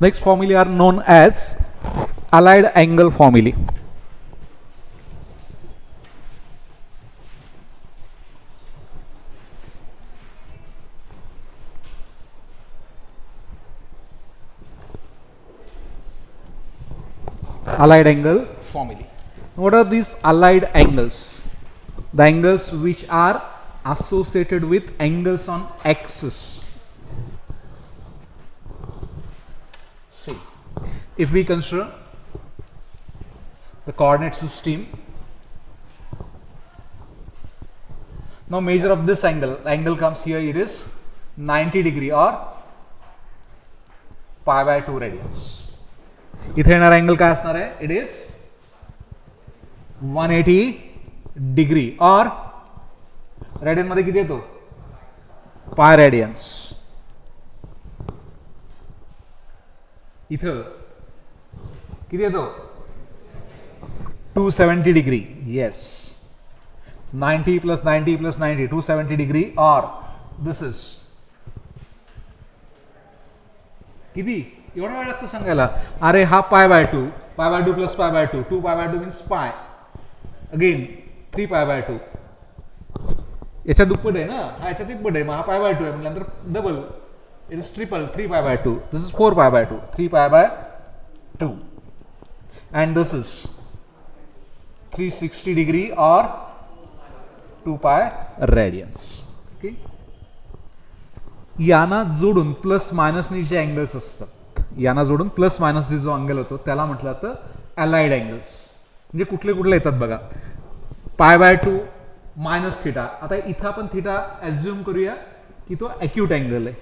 Next formulae are known as allied angle formulae. Allied angle formulae. What are these allied angles? The angles which are associated with angles on axis. See, if we consider the coordinate system, now measure of this angle. The angle comes here, it is 90 degree or pi by 2 radians. इथे येणारा angle काय असणार आहे? It is 180 degree और radian मध्ये किती येतो? पाय रेडियन्स. इथं किती येतो? 270 degree. Yes, 90 plus 90 plus 90 270 degree और दिस इज किती? एवढा वेळ लागतो सांगायला? अरे हा पाय बाय 2 प्लस पाय बाय 2 2 पाय बाय 2 मीन्स पाय अगेन 3 पाय बाय 2. याच्या दुप्पट आहे ना, हा याच्या तिप्पट आहे. मग हा पाय बाय 2 आहे म्हटल्यानंतर double, it is triple 3 pi by 2. This is 4 पाय by 2 3 pi by 2 and this is 360 degree और 2 पाय रेडियन्स. ओके, यांना जोडून प्लस मायनसनी जे अँगल्स असतात, यांना जोडून प्लस मायनस जो अँगल होतो त्याला म्हटलं तर अलाइड अँगल्स. म्हणजे कुठले कुठले येतात बघा. पाय बाय 2 मायनस थिटा. आता इथं आपण थिटा ॲज्युम करूया की तो ॲक्यूट अँगल आहे.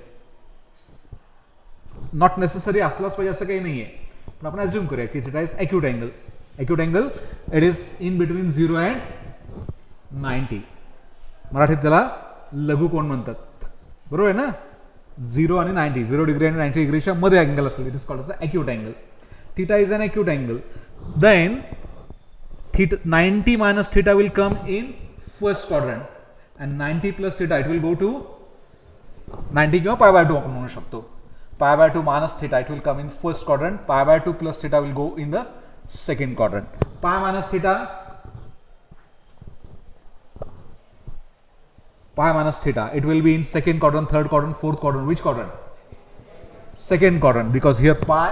नॉट नेसेसरी असलाच पाहिजे असं काही नाहीये, पण आपण ॲज्युम करूया की theta is acute angle. Acute angle it is in between 0 and 90. मराठीत त्याला लघुकोन म्हणतात, बरोबर आहे ना? 0 आणि 90, 0 डिग्री आणि 90 डिग्रीच्या मध्ये अँगल असेल, it is called as acute angle. Theta is an acute angle. Then 90 minus theta will come in first quadrant and 90 plus theta it will go to 90 किंवा pi by 2 आपण म्हणू शकतो. Pi by 2 minus theta it will come in first quadrant. Pi by 2 plus theta will go in the second quadrant. Pi minus theta it will be in second quadrant, third quadrant, fourth quadrant. Which quadrant? Second quadrant, because here pi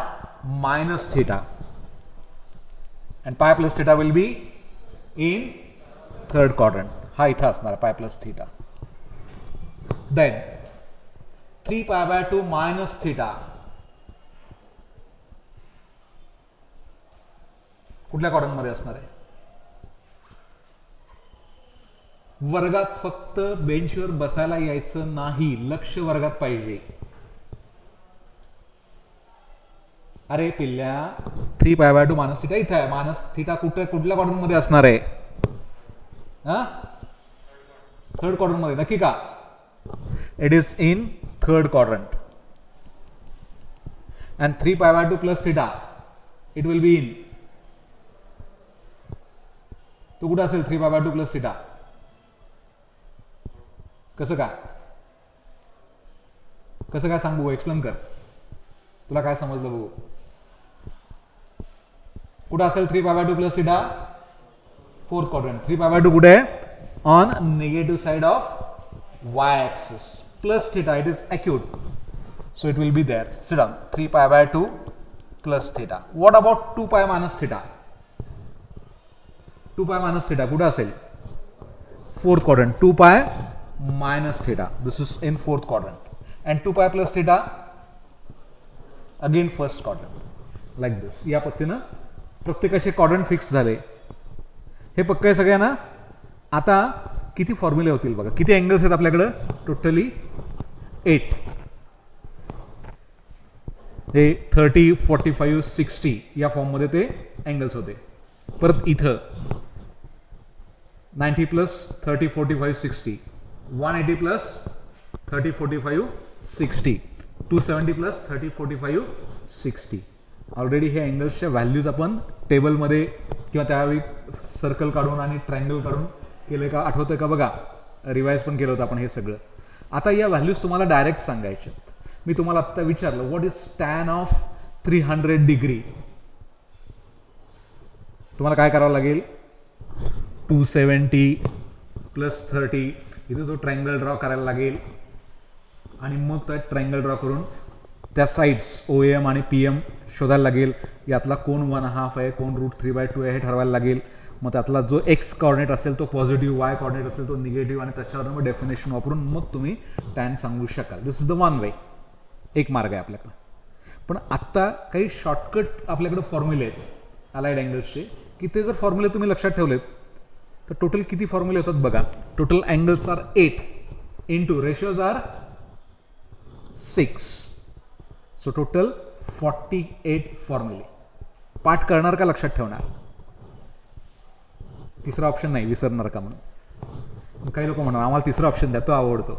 minus theta and pi plus theta will be in third quadrant. हा इथं असणार pi plus theta. Then 3 pi by 2 minus theta कुठल्या quadrant मध्ये असणार आहे? वर्गात फक्त बेंचवर बसायला यायचं नाही, लक्ष वर्गात पाहिजे. अरे पिल्ल्या, 3 पाय बाय 2 मायनस थिटा इथे आहे. मायनस थिटा कुठल्या क्वाड्रंट मध्ये असणार आहे? थर्ड क्वाड्रंट मध्ये. नक्की का? It is in third quadrant. And 3 pi by 2 plus theta it will be in, तो कुठे असेल? 3 पाय बाय 2 प्लस थिटा. कसं काय? कसं काय सांग बघू, एक्सप्लेन कर. तुला काय समजलं बघू? कुठे असेल 3 pi by 2 plus theta? Fourth quadrant. 3 pi by 2 कुठे आहे? On negative side of y axis. Plus theta it is acute, so it will be there. Sit down. 3 pi by 2 plus theta. What about 2 pi minus theta? 2 pi minus theta कुठे असेल? Fourth quadrant. 2 पाय minus theta, this is in fourth quadrant, and 2 pi plus theta again first quadrant, like this. या पद्धतीनं प्रत्येकाचे quadrant fix झाले. हे पक्क आहे सगळ्यांना. आता किती फॉर्म्युले होतील बघा. किती अँगल्स आहेत आपल्याकडे? टोटली 8. हे 30 45 60 या फॉर्म मध्ये ते अँगल्स होते. परत इथं 90 प्लस 30 45 60, 180 plus 30 45 60, 270 plus 30 45 60. ऑलरेडी हे अँगल्सच्या व्हॅल्यूज आपण टेबलमध्ये किंवा त्यावेळी सर्कल काढून आणि ट्रायंगल काढून केले का? आठवतंय का? बघा, रिवाइज पण केलं होतं आपण हे सगळं. आता या व्हॅल्यूज तुम्हाला डायरेक्ट सांगायचे. मी तुम्हाला आत्ता विचारलं what is tan of 300 degree, तुम्हाला काय करावं लागेल, 270 + 30 इथे तो ट्रायंगल ड्रॉ करायला लागेल आणि मग त्या ट्रायंगल ड्रॉ करून त्या साईड्स OM आणि PM शोधायला लागेल. यातला कोण 1/2 आहे, कोण √3/2 आहे हे ठरवायला लागेल. मग त्यातला जो एक्स कॉर्डिनेट असेल तो पॉझिटिव्ह, वाय कॉर्डिनेट असेल तो निगेटिव्ह, आणि त्याच्यावर मग डेफिनेशन वापरून मग तुम्ही टॅन सांगू शकाल. दिस इज द वन वे, एक मार्ग आहे आपल्याकडे. पण आत्ता काही शॉर्टकट आपल्याकडे फॉर्म्युले आहेत अलाइड अँगल्सचे, की ते जर फॉर्म्युले तुम्ही लक्षात ठेवलेत तर टोटल किती फॉर्म्युले होतात बघा. Total angles are 8 into ratios are 6, so total 48 फॉर्म्युले. पाठ करणार का लक्षात ठेवणार? तिसरा ऑप्शन नाही, विसरणार का म्हणून. काही लोक म्हणणार आम्हाला तिसरा ऑप्शन द्या, तो आवडतो.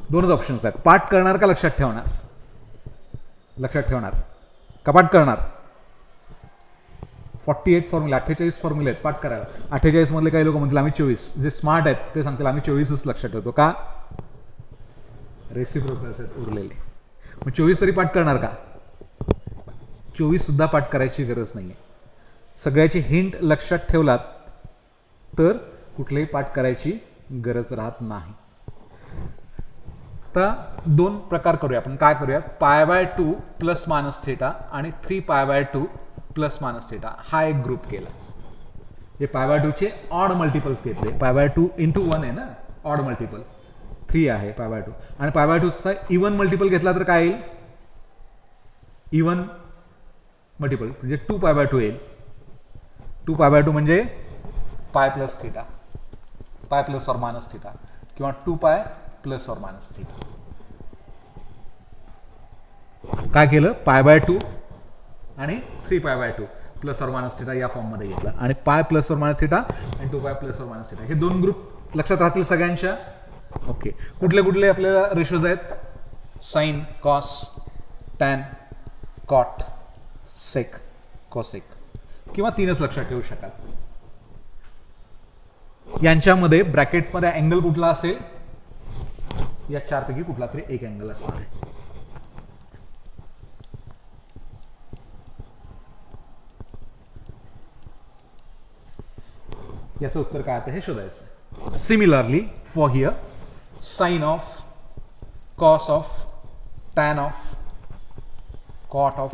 दोनच ऑप्शन्स आहेत, पाठ करणार का लक्षात ठेवणार? लक्षात ठेवणार का पाठ करणार? 48 फॉर्म्युले, 48 फॉर्म्युले आहेत पाठ करायला. 48 मधले काही लोक म्हणतील आम्ही 24, जे स्मार्ट आहेत ते सांगतील आम्ही 24च लक्षात ठेवतो. का? रेसिप्रोकल्स आहेत उरलेले. मग 24 तरी पाठ करणार का? 24 सुद्धा पाठ करायची गरज नाहीये. सगळ्याची हिंट लक्षात ठेवलात तर कुठलेही पाठ करायची गरज राहत नाही. आता दोन प्रकार करूया आपण. काय करूया? π/2 ± θ आणि 3π/2 ± θ हा एक ग्रुप केला. हे π/2 चे ऑड मल्टिपल्स घेतले. π/2 × 1 आहे ना, ऑड मल्टिपल 3 आहे π/2, आणि π/2 चा इवन मल्टिपल घेतला तर काय येईल? इवन मल्टिपल म्हणजे 2π/2 येईल. 2π/2 म्हणजे π + θ, π ± θ किंवा 2π ± θ. काय केलं? π/2 आणि 3π/2 ± θ या फॉर्ममध्ये घेतला, आणि π ± θ आणि 2π ± θ हे दोन ग्रुप लक्षात राहतील सगळ्यांच्या. ओके, कुठले कुठले आपल्याला रेशोज आहेत? साइन, कॉस, टॅन, कॉट, सेक, कोसेक, किंवा 3च लक्षात ठेवू शकाल. यांच्यामध्ये ब्रॅकेटमध्ये अँगल कुठला असेल? या 4 पैकी कुठला तरी एक अँगल असणार आहे. याचं उत्तर काय आहे हे शोधायचं. Similarly for here, sine of, cos of, tan of, cot of,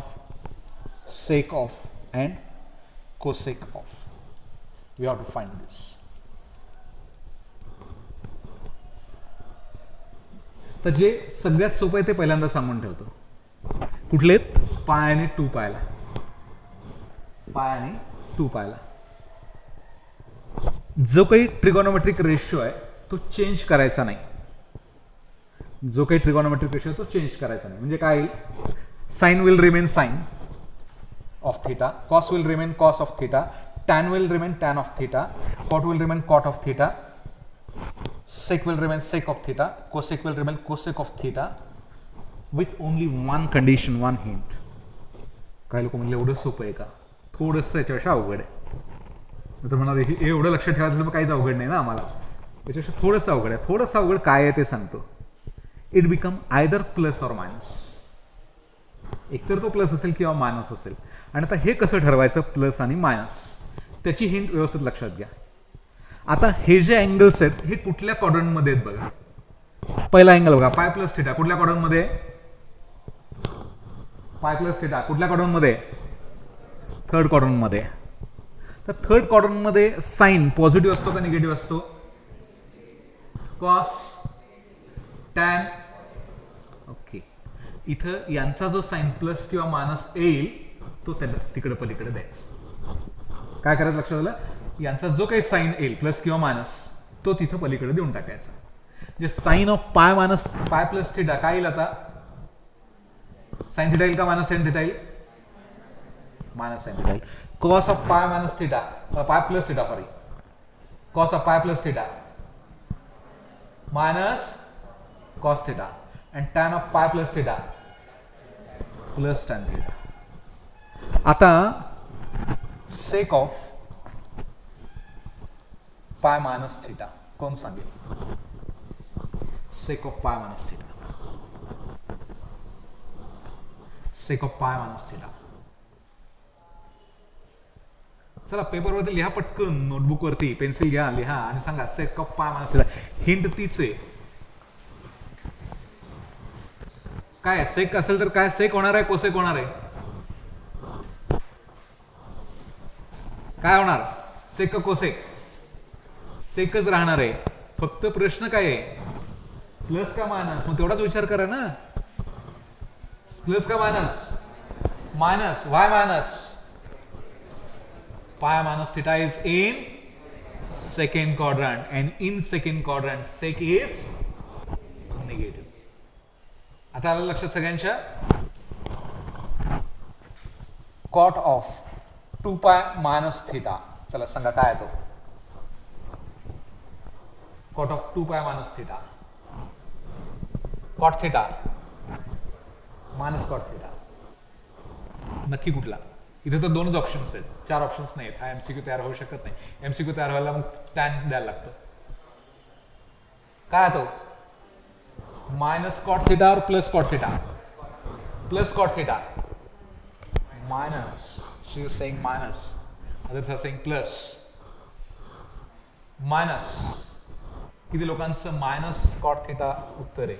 sec of and cosec of. We have to find this. तर जे सगळ्यात सोपं आहे ते पहिल्यांदा सांगून ठेवतो. कुठले? पाय आणि 2π ला. पाय आणि 2π ला जो काही ट्रिगोनोमेट्रिक रेशिओ आहे तो चेंज करायचा नाही. जो काही ट्रिगोनोमेट्रिक रेशिओ तो चेंज करायचा नाही. म्हणजे काय? Sine will remain sine of theta, cos will remain cos of theta, tan will remain tan of theta, cot will remain cot of theta, sec will remain sec of theta, cosec will remain cosec of theta, with only one condition, one hint. काही लोक म्हणले एवढं सोपं आहे का? थोडंसं याच्यापेक्षा अवघड आहे. तर म्हणाले हे एवढं लक्षात ठेवायचं मग काहीच अवघड नाही ना आम्हाला. याच्यापेक्षा थोडंसं अवघड आहे. थोडंसं अवघड काय आहे ते सांगतो. It become either plus or minus. एकतर तो प्लस असेल किंवा मायनस असेल. आणि आता हे कसं ठरवायचं प्लस आणि मायनस, त्याची हिंट व्यवस्थित लक्षात घ्या. आता हे जे अँगल्स आहेत हे कुठल्या क्वाड्रंटमध्ये आहेत बघा. पहिला अँगल बघा, π + θ कुठल्या क्वाड्रंटमध्ये? π + θ कुठल्या क्वाड्रंटमध्ये? थर्ड क्वाड्रंटमध्ये. तर थर्ड क्वाड्रंटमध्ये साइन पॉझिटिव्ह असतो का निगेटिव्ह असतो? Cos, tan. ओके, इथं यांचा जो साइन प्लस किंवा मायनस येईल तो त्यांना तिकडे पलीकडे द्यायचा. काय करायचं लक्षात आलं? यांचा जो काही साइन येईल प्लस किंवा मायनस तो तिथं पलीकडे देऊन टाकायचा. जे साइन ऑफ π + θ काय येईल आता? साइन θ येईल का मायनस साइन θ येईल? मायनस साइन θ येईल. Cos of π - θ, π + θ sorry, cos of π + θ minus cos θ, and tan of π + θ plus tan θ. आता सेक ऑफ π - θ कोण सांगेल? Sec of π - θ sec of pi minus theta. चला पेपरवरती लिहा पटकन, नोटबुक वरती पेन्सिल घ्या, लिहा आणि सांगा सेक of pi minus theta. Hint तीच आहे. काय सेक असेल तर काय सेक होणार आहे, कोसेक होणार आहे? काय होणार? सेक कोसेक? सेकच राहणार आहे. फक्त प्रश्न काय आहे, प्लस का मायनस? मग तेवढाच विचार करा ना, प्लस का मायनस? मायनस. Y minus? पाय minus theta is in second quadrant, and in second quadrant sec is negative. आता आलं लक्षात सगळ्यांच्या? cot of 2 pi minus theta. चला सांगा काय आहे तो? cot of 2 pi minus theta. cot theta minus cot theta. नक्की कुठला? इथे तर दोनच ऑप्शन्स आहेत, 4 ऑप्शन्स नाहीत. हा एमसीक्यू तयार होऊ शकत नाही. एमसीक्यू तयार व्हायला मग टॅन द्यायला लागतं. काय तो? मायनस कॉट थिटा और plus cot theta? Plus cot theta. Minus, she is saying minus, others are saying plus. Minus. किती लोकांचं मायनस कॉट थिटा उत्तर आहे?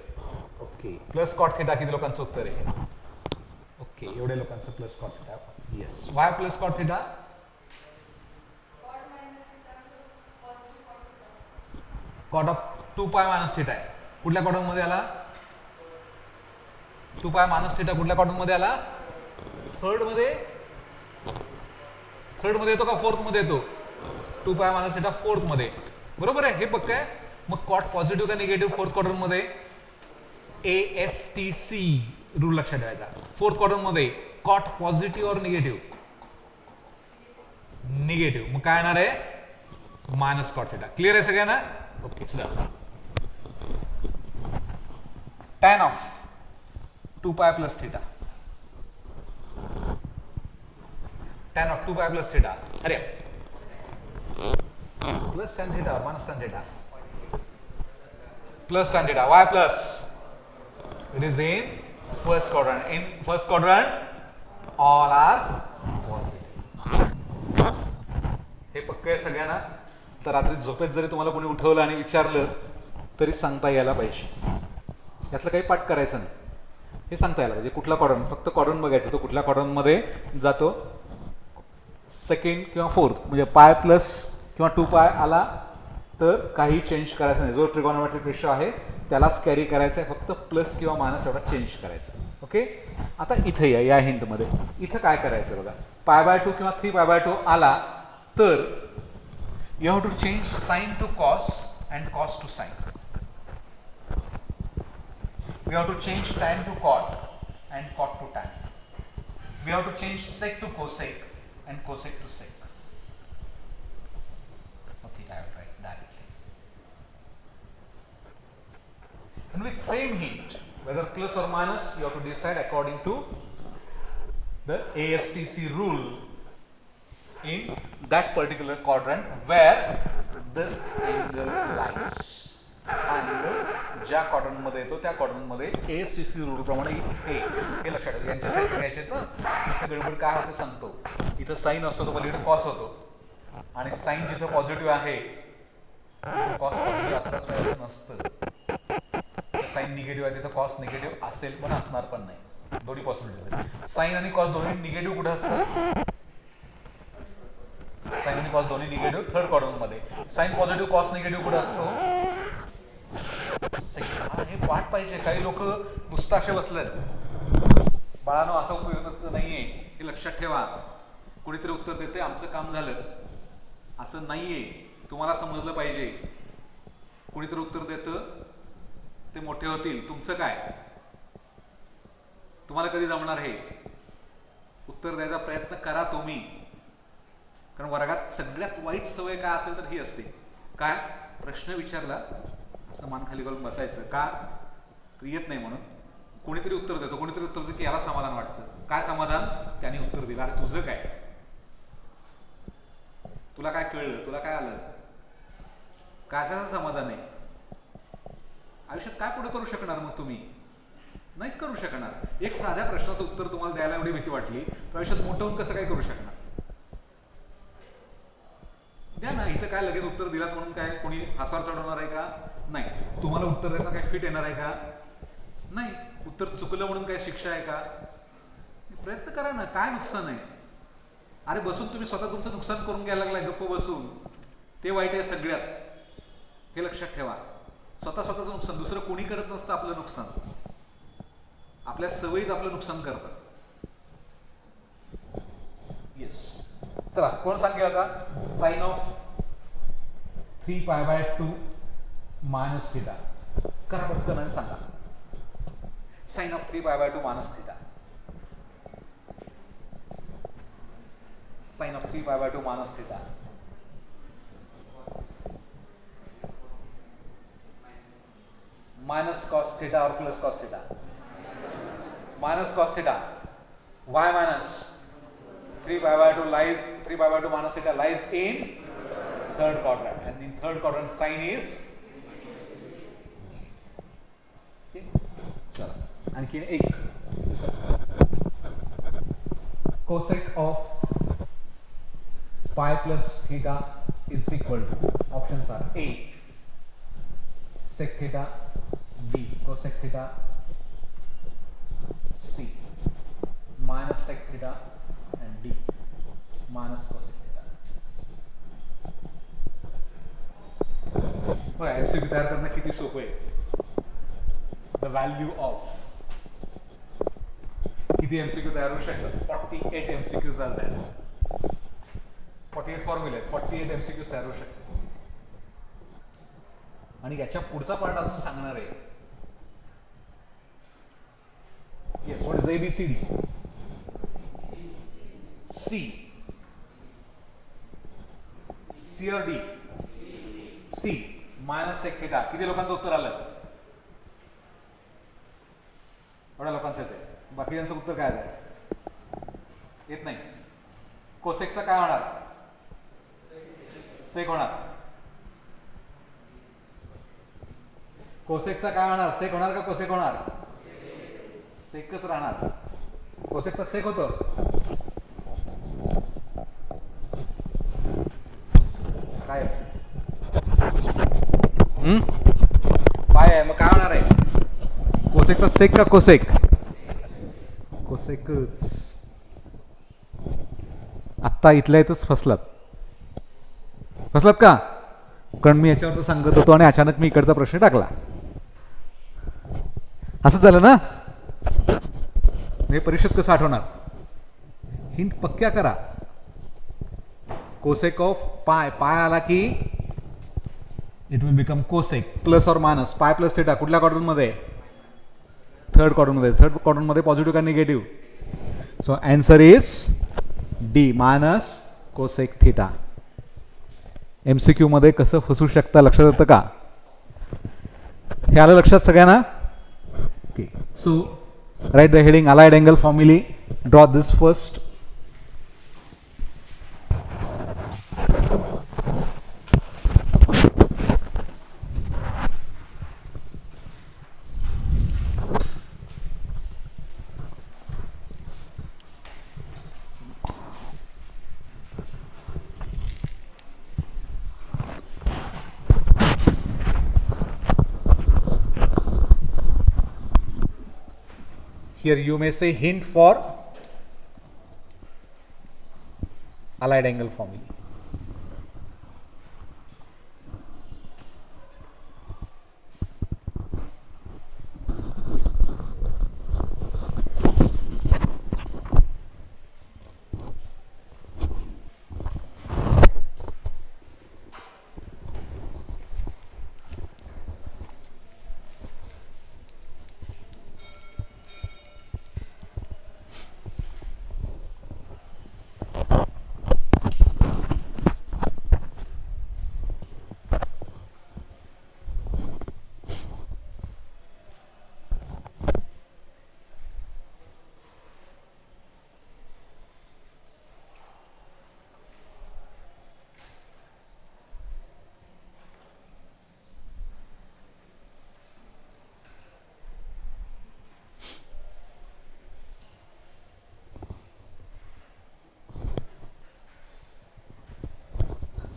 ओके. प्लस कॉट थिटा किती लोकांचं उत्तर आहे? ओके, एवढे लोकांचं plus cot theta. Yes. Why plus cot theta? Cot of 2 pi minus theta आहे. कुठल्या कॉटन मध्ये आला? 2 पाय मायनस थिटा कुठल्या कॉटन मध्ये आला? थर्ड मध्ये. थर्ड मध्ये येतो का फोर्थ मध्ये येतो? 2 पाय मायनस थिटा फोर्थ मध्ये. बरोबर आहे, हे पक्क आहे. मग कॉट पॉझिटिव्ह का निगेटिव्ह फोर्थ क्वाड्रंट मध्ये? ASTC रूल लक्षात ठेवायचा. फोर्थ क्वाड्रंट मध्ये कॉट पॉझिटिव्ह और निगेटिव्ह? निगेटिव्ह. मग काय येणार आहे? Minus cot theta. क्लिअर आहे सगळ्यांना? Okay. tan of 2 pi plus theta. tan of 2 pi plus theta. अरे plus tan theta or minus tan theta? Plus tan theta. Why plus? It is in first quadrant. In first quadrant, all are positive. हे पक्क आहे सगळ्यांना? तर रात्री झोपेत जरी तुम्हाला कोणी उठवलं आणि विचारलं तरी सांगता यायला पाहिजे. यातलं काही पाठ करायचं नाही, हे सांगता यायला पाहिजे. कुठला क्वाड्रंट? फक्त क्वाड्रंट बघायचं, तो कुठल्या क्वाड्रंट मध्ये जातो. सेकंड किंवा फोर्थ, म्हणजे पाय प्लस किंवा 2 पाय आला तर काही चेंज करायचं नाही. जो ट्रिगोनोमेट्रिक रेशो आहे त्यालाच कॅरी करायचं आहे, फक्त प्लस किंवा मायनस एवढा चेंज करायचा. ओके. आता इथे या हिंटमध्ये इथं काय करायचं बघा. π/2 किंवा 3π/2 आला तर you have to change sine to cos and cos to sine. We have to change tan to cot and cot to tan. We have to change sec to cosec and cosec to sec. Okay, I have tried directly. And with same hint, whether plus or minus, you have to decide according to the ASTC rule in that particular quadrant where this angle lies. आणि ज्या quadrant मध्ये येतो त्या quadrant मध्ये ASTC rule प्रमाणे हे लक्षात ठेवा. यांचे साईन घ्यायचे ना. इथे गडबड काय होते सांगतो. इथं साईन असतो तो पलीकडे कॉस होतो आणि साईन जिथं पॉझिटिव्ह आहे कॉस पॉझिटिव्ह असताच पाहिजे नसतं. साईन निगेटिव्ह आहे तिथं कॉस निगेटिव्ह असेल पण असणार पण नाही. दोन्ही पॉसिबिलिटी. साईन आणि कॉस दोन्ही निगेटिव्ह कुठे असतं? साईन आणि कॉस दोन्ही निगेटिव्ह थर्ड क्वाड्रंट मध्ये. साईन पॉझिटिव्ह कॉस निगेटिव्ह कुठे असतो? हे पाठ पाहिजे. काही लोक नुसतं असे बसलेत. बाळानो असं उपयोगाचं नाहीये, हे लक्षात ठेवा. कुणीतरी उत्तर देते आमचं काम झालं, असं नाहीये. तुम्हाला समजलं पाहिजे. कुणीतरी उत्तर देतं ते मोठे होतील, तुमचं काय? तुम्हाला कधी जमणार हे? उत्तर द्यायचा प्रयत्न करा तुम्ही. कारण वर्गात सगळ्यात वाईट सवय काय असेल तर ही असते. काय? प्रश्न विचारला असं मान खाली घालून बसायचं. का? येत नाही म्हणून. कोणीतरी उत्तर देतो, कोणीतरी उत्तर देतो की याला समाधान वाटतं. काय समाधान? त्याने उत्तर दिलं. अरे तुझं काय? तुला काय कळलं? तुला काय आलं? कशाचं समाधान आहे? आयुष्यात काय पुढे करू शकणार मग तुम्ही? नाहीच करू शकणार. एक साध्या प्रश्नाचं उत्तर तुम्हाला द्यायला एवढी भीती वाटली तर आयुष्यात मोठं होऊन कसं काय करू शकणार? द्या ना, इथं काय लगेच उत्तर दिलात म्हणून काय कोणी फासावर चढवणार आहे का? नाही. तुम्हाला उत्तर देताना काय फिट येणार आहे का? नाही. उत्तर चुकलं म्हणून काय शिक्षा आहे का? प्रयत्न करा ना, काय नुकसान आहे? अरे बसून तुम्ही स्वतः तुमचं नुकसान करून घ्यायला लागलाय गप्प बसून, ते वाईट आहे सगळ्यात. हे लक्षात ठेवा. स्वतःचं नुकसान दुसरं कोणी करत नसतं. आपलं नुकसान आपल्या सवयीच आपलं नुकसान करतात. येस, चला कोण सांगेल आता? Sine of 3π/2 minus theta. करा पटकन आणि सांगा. Sine of 3π/2 minus theta. Sine of 3π/2 minus theta. Minus cos theta और plus cos theta? Minus cos theta. Why minus? 3π/2 lies, 3π/2 minus theta lies in third quadrant, and in third quadrant sign is okay. चला आणखी एक. cosec of pi plus theta is equal to, options are A sec theta, B cosec theta, C minus sec theta, and D minus cosec theta. बघा MCQ तयार करणं किती सोपं आहे. The value of किती एमसीक्यू तयार होऊ शकतात? 48 एमसीक्यूज आर देयर. 48 फॉर्म्युले आहेत, 48 एमसीक्यूज तयार होऊ शकतात. आणि याच्या पुढचा पार्ट अजून सांगणार आहे. Yes, what is ABCD? C or D? C minus sec theta. किती लोकांचं उत्तर आलं? एवढ्या लोकांचं येते. बाकीच्यांचं उत्तर काय आलं? येत नाही. कोसेकचा काय होणार? सेक होणार. कोसेकचा काय होणार? सेक होणार का कोसेक होणार? सेकच राहणार. कोसेकचा सेक होतो. काय काय आहे मग? काय होणार आहे? कोसेकचा सेक का कोसेक? कोसेकच. आत्ता इथल्या इथंच फसलात का? कारण मी याच्यावरच सांगत होतो आणि अचानक मी इकडचा प्रश्न टाकला. असंच झालं ना? हे परीक्षेत कसं आठवणार? हिंट पक्क्या करा. कोसेक ऑफ पाय. पाय आला की it will become cosec. Plus or minus. पाय प्लस थिटा कुठल्या क्वाड्रंट मध्ये? थर्ड क्वाड्रंट मध्ये. थर्ड क्वाड्रंट मध्ये पॉझिटिव्ह का negative? So answer is D minus cosec theta. MCQ मध्ये कसं फसू शकता लक्षात येतं का? हे आलं लक्षात सगळ्यांना? Okay. So write the heading allied angle formulae. Draw this first. Here you may say hint for allied angle formulae.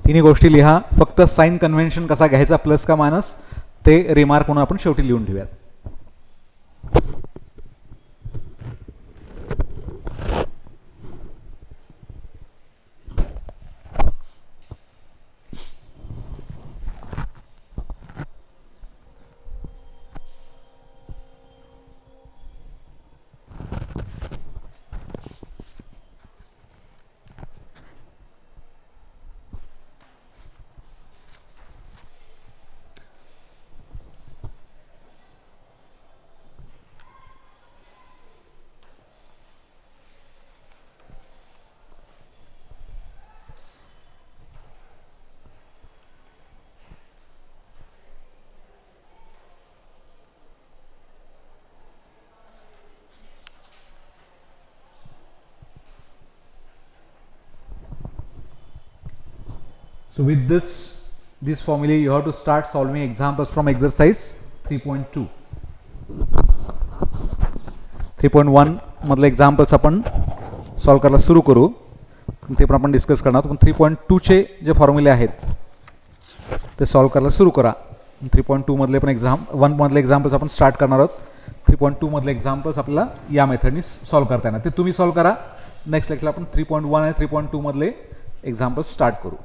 तिन्ही गोष्टी लिहा, फक्त साइन कन्व्हेन्शन कसा घ्यायचा प्लस का मायनस ते रिमार्क म्हणून आपण शेवटी लिहून ठेवूयात. So with this formula you have to start solving examples from exercise 3.2. 3.1 मधले एक्झाम्पल्स आपण सॉल्व करायला सुरू करू, ते पण आपण डिस्कस करणार. पण 3.2 चे जे फॉर्म्युले आहेत ते सॉल्व करायला सुरू करा. 3.2 मधले पण 1 मधले एक्झाम्पल्स आपण स्टार्ट करणार आहोत. 3.2 मधले एक्झाम्पल्स आपल्याला या मेथडनी सॉल्व करता येणार, ते तुम्ही सॉल्व करा. नेक्स्ट लेक्चरला आपण 3.1 आणि 3.2 मधले एक्झाम्पल्स स्टार्ट करू.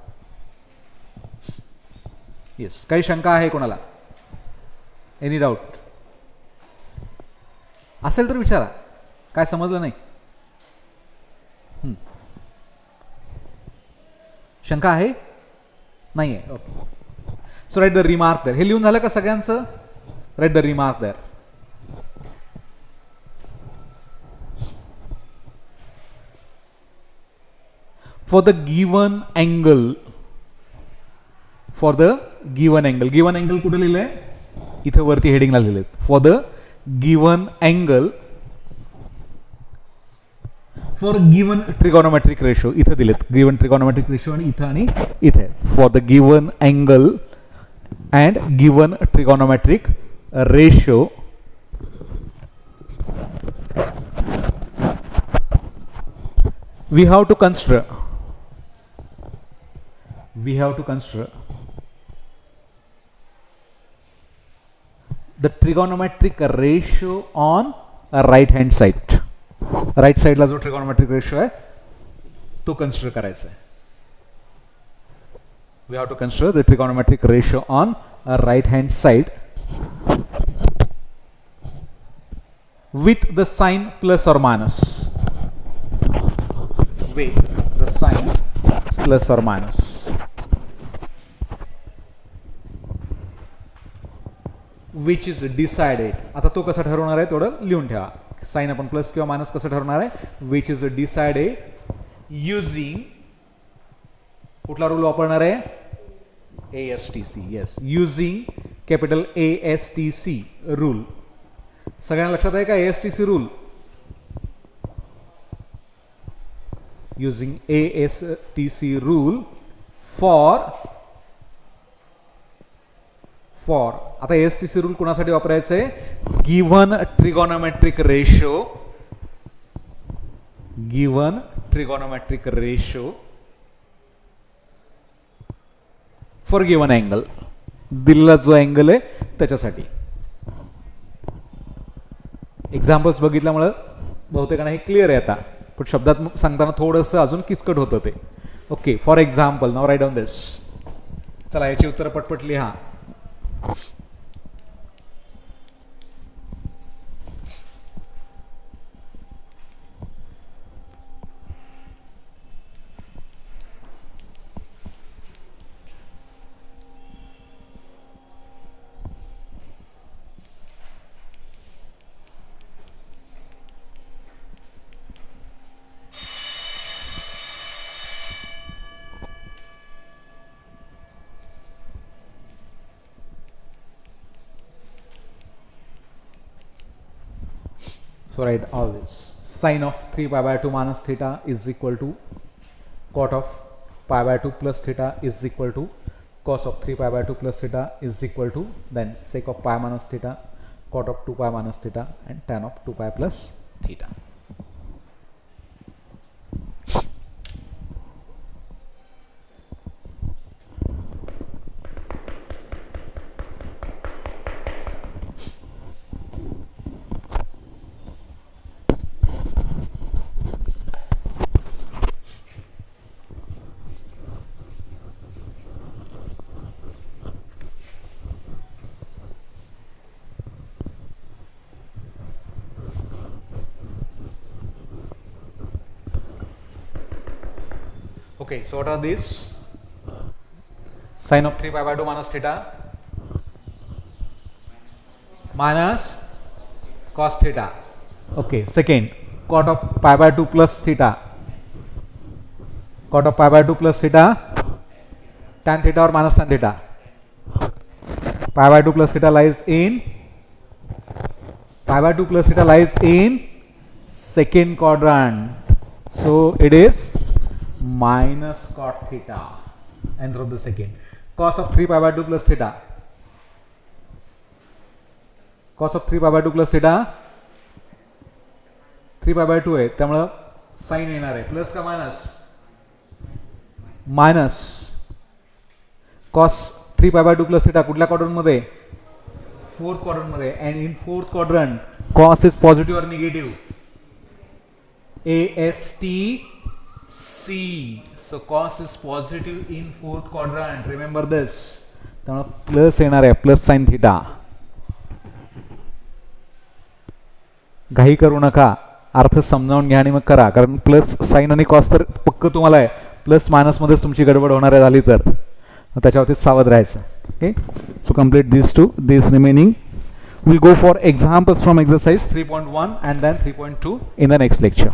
येस, काही शंका आहे कोणाला? एनी डाऊट असेल तर विचारा. काय समजलं नाही? शंका आहे? नाही आहे? Okay. So right the remark there. हे लिहून झालं का सगळ्यांचं? Right the remark there. For the given angle, for the given angle. Given angle कुठे लिहिलंय? इथे वरती हेडिंगला लिहिलंय. For the given angle for given trigonometric ratio इथे दिलेत. गिवन ट्रिगोनोमेट्रिक रेशो आणि इथे आणि इथे. For the given angle and given trigonometric ratio we have to consider the trigonometric ratio on a right hand side. Right साइडला जो trigonometric ratio आहे तो कन्सिडर करायचा आहे. We have to consider the trigonometric ratio on a right hand side with the sign plus or minus. With the sign plus or minus. Which is decided. आता तो कसा ठरवणार आहे थोडं लिहून ठेवा. साइन आपण प्लस किंवा मायनस कसं ठरवणार आहे? विच इज डिसाइडेड युजिंग कुठला रूल वापरणार आहे? ASTC. Yes, using capital ASTC rule. सगळ्यांना लक्षात आहे का ASTC rule? Using ASTC rule for आता ASTC रूल कोणासाठी वापरायचं आहे? Given trigonometric ratio for given angle. दिलेला जो अँगल आहे त्याच्यासाठी. एक्झाम्पल्स बघितल्यामुळे बहुतेकांना हे क्लिअर आहे आता, पण शब्दात सांगताना थोडंसं अजून किचकट होतं ते. Okay, for example now write down this. चला याची उत्तर पटपट लिहा. So write all this. Sine of 3 pi by 2 minus theta is equal to cot of pi by 2 plus theta is equal to cos of 3 pi by 2 plus theta is equal to then sec of pi minus theta, cot of 2 pi minus theta and tan of 2 pi plus theta. Okay, so what are these? Sine of 3 pi by 2 minus theta minus cos theta. Okay, second, cot of pi by 2 plus theta. Cot of pi by 2 plus theta, tan theta or minus tan theta. Pi by 2 plus theta lies in second quadrant. So it is minus cot theta. Answer of the second. Cos of 3 pi by 2 plus theta. Cos of 3 pi by 2 plus theta 3 pi by 2 आहे त्यामुळे sign येणार आहे plus का minus cos 3 pi by 2 plus theta कुठल्या quadrant मध्ये fourth quadrant मध्ये and in fourth quadrant cos is positive or negative ASTC so cos is positive in fourth quadrant remember this त्यामुळे plus येणार आहे plus sine theta घाई करू नका अर्थ समजावून घ्या आणि मग करा कारण प्लस साइन आणि कॉस तर पक्क तुम्हाला आहे प्लस मायनस मध्येच तुमची गडबड होणार आहे झाली तर त्याच्यावरती सावध राहायचं okay so complete this to this remaining we'll go for examples from exercise 3.1 and then 3.2 in the next lecture.